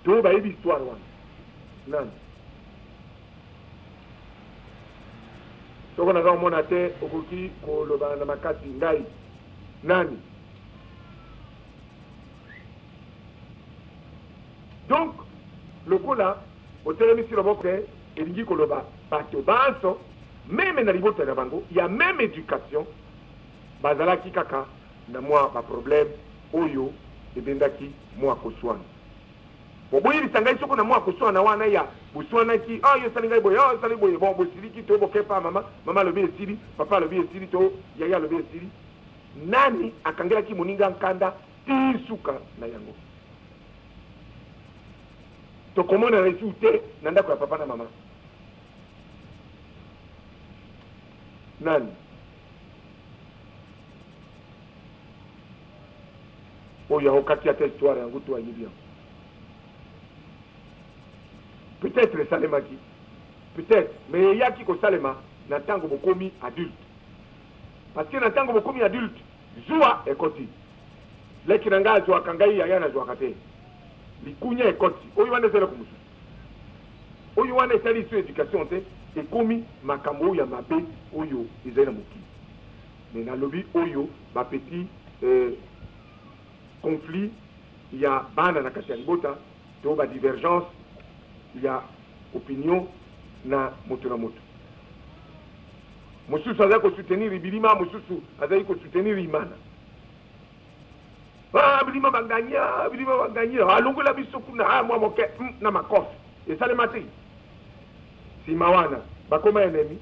to ba yebi histoire wana nani soko naza komona te okoki kolobana na makasi ngai nani donc lokola otelemisi loboko te elingi koloba bato banso meme na libota na bango ya même éducation bazalaki kaka na mwa baproblème oyo ebendaki mwa koswana boboyebisa ngai soko na mwa koswana wana ya boswanaki yo esali ngai boye esali boye bon bosiliki to bokepa mama alobi esili papa alobi esili to yaya alobi esili nani akangelaki moninga nkanda ti suka na yango tokomona na esi te na ndako ya papa na mama nani oyo aokaki ata histoire yango to ayebi yango peut-être esalemaki peut-être mais eyaki kosalema na ntango bokomi adulte parce que na ntango bokomi adulte zuwa ekoti leki na ngai azwaka ngai yaya nazwaka te likunya ekoti oyo wana esalaka mosusu oyo wana esali so éducation te ekomi makambo oyo ya mabe oyo ezali na mokili me nalobi oyo bapetit conflit ya bana na kati ya libota to badivergence ya opinion na moto na moto mosusu azali kosoutenir bilima mosusu azali kosoutenir imana bilima banganya alongola biso kuna mwa moke na makofi esalema te nsima wana bakoma enemi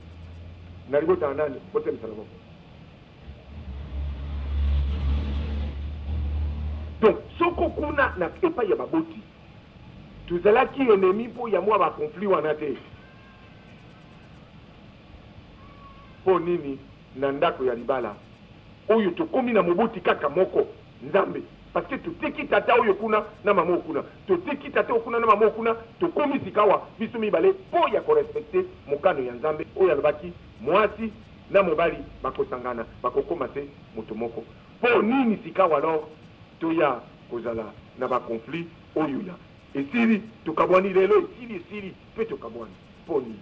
na libota ya nani botemisala moko donc soko kuna na epai ya baboti tozalaki enemi mpo ya mwa bakonflit wana te mpo nini na ndako ya libala oyo tokomi na moboti kaka moko nzambe parce que toteki tata oyo kuna na mama okuna toteki tata okuna na mama okuna tokomi sikawa biso mibale mpo ya korespecte mokano ya nzambe oyo alobaki mwasi na mobali bakosangana bakokoma te moto moko mpo nini sikawa alors toya kozala na bakonflit oyo ya esili tokabwani lelo esili mpe tokabwani mpo nini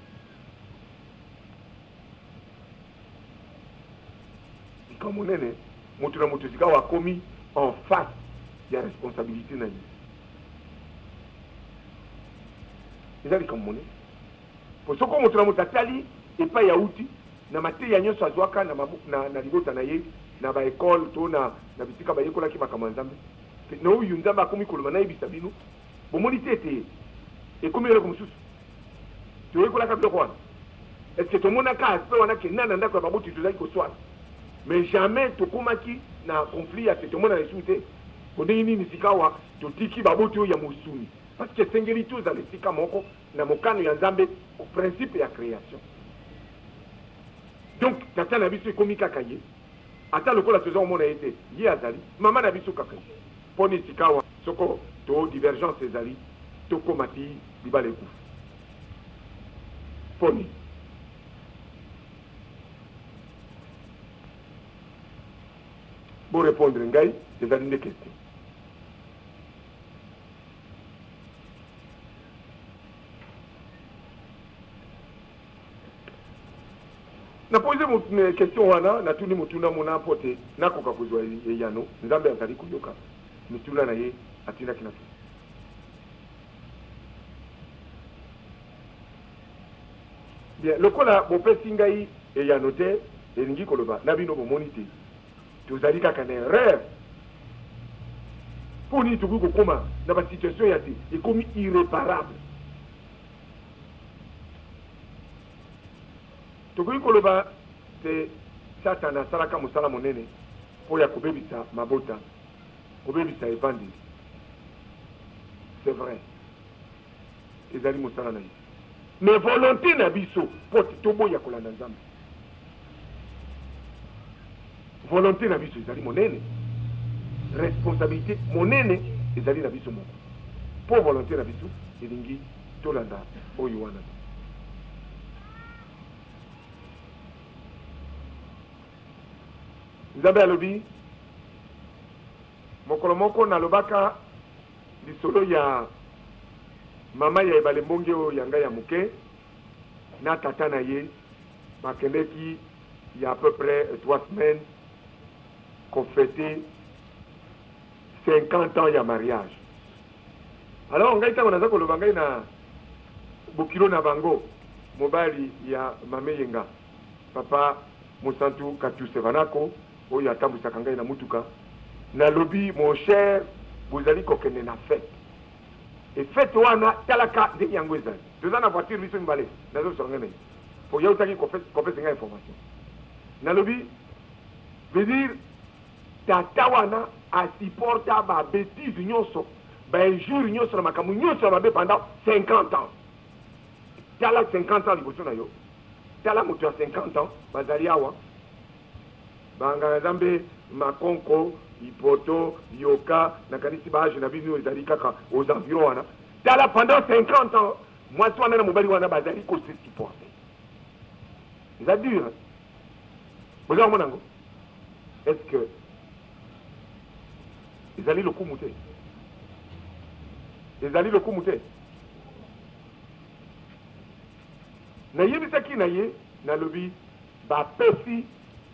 likambo nene moto na moto sikawa akomi en face ya responsabilité na ye eza likambo monene po soko moto na moto atali epai ya uti na mateya nyonso azwaka na libota na ye na baekole to na bisika bayekolaki makambo ya nzambe na oyo nzambe akomi koloba nayebisa bino bomoni te ete ekomi eloko mosusu toyekolaka biloko wana estce tomonaka aspect wana ke nana ndako ya baboti tozali koswana mais jamais tokomaki na conflit ya te tomona na esu te ndenge nini sikawa totiki baboti oyo ya mosuni parce que esengeli tozala esika moko na mokano ya nzambe au principe ya création donc tata na biso ekomi kaka ye ata lokola toza komona ye te ye azali mama na biso kaka ye mpo ni sikawa soko to divergence ezali tokoma ti libala ekufa mpo nini bo répondre ngai ezali nde question na pose question wana natuni motuna mona mpo te nakoka kozwa eyano nzambe azali koyoka mituna na ye atindaki na bien lokola bopesi ngai eyano te elingi koloba na bino bomoni te tozali kaka na erreur mpo nini tokoki kokoma na basituation ya te ekomi irréparable tokoki koloba te satana asalaka mosala monene mpo ya kobebisa mabota kobebisa evangeli c'est vrai ezali mosala na ye mais volonté na biso mpo toboya kolanda nzambe volonté na biso ezali monene responsabilité monene ezali na biso moko mpo volonté na biso elingi tolanda oyo wana nzambe alobi mokolo moko nalobaka lisolo ya mama ya ebale mbonge oyo yanga ya moke na tata na ye bakendeki il y a à peu près 3 semaines qu'on fêtait 50 ans ya mariage. Alors ngai tango naza koloba ngai na bokilo na bango mobali ya mame yenga papa Mosantu Katuse Vanako oyo atambwisaka ngai na mutuka na lobi mon cher bozali kokende na fête et fête wana talaka ndenge yango ezali toza na voiture biso mibale nazosonga ngai po yautaki kopesa ngai information na lobi veut dire tata wana asupporta babétise nyonso bainjure nyonso na makambo nyonso ya mabe pendant 50 ans tala 50 ans liboso na yo tala moto ya 50 ans bazali awa banganga nzambe makonko ipoto yoka nakanisi baage na bino ezali kaka aux environs wana tala pendant 50 ans mwasi wana na mobali wana bazali kose supporte eza dur boza komona yango est-ce que ezali lokumu te ezali lokumu te nayebisaki na ye nalobi bapesi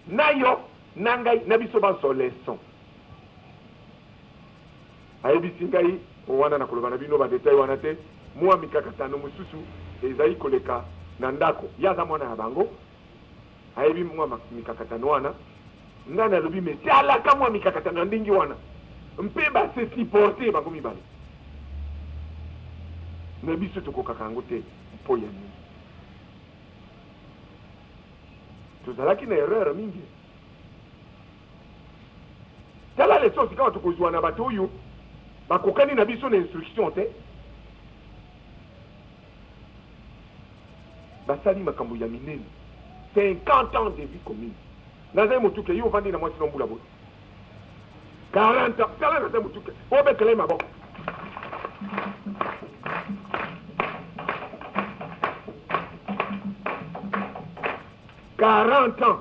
na yo na ngai na biso banso leson ayebisi ngai wana na koloba na bino badetail wana te mwa mikakatano mosusu ezali koleka na ndako ye aza mwana ya bango ayebi mwa mikakatano wana ngai nalobi me tialaka mwa mikakatano ya ndingi wana mpe base supporte bango mibale na biso tokokaka yango te mpo ya nini tozalaki na erreur mingi tala leso sika bato kozwa na bato oyo bakokani na biso na instruction te basali makambo ya minene 50 ans de vie commune nazali motuke yo ovandi na mwasi nombula boye 40 ans tala nazali motuke obekele maboko $40 ans.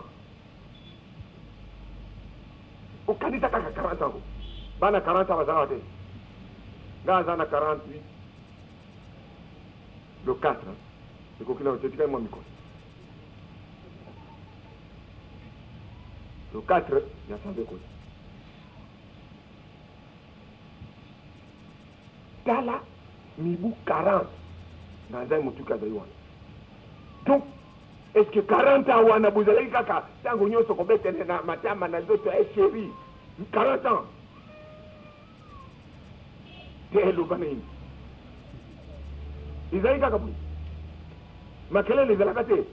Au candidat à 40 ans. Bana 40 ans, va Gazana 48. Le 4. Le coquillon, c'est quand même micro. Le 4, il y a 100 de côté. Tala, Mibou 40. Dans un motuka de Yuan. Donc, est-ce que 40 ans wana bozalaki kaka ntango nyonso kobetene na matama na nzoto ya chéri 40 ans te eloba na nini ezali kaka boye makelele ezalaka te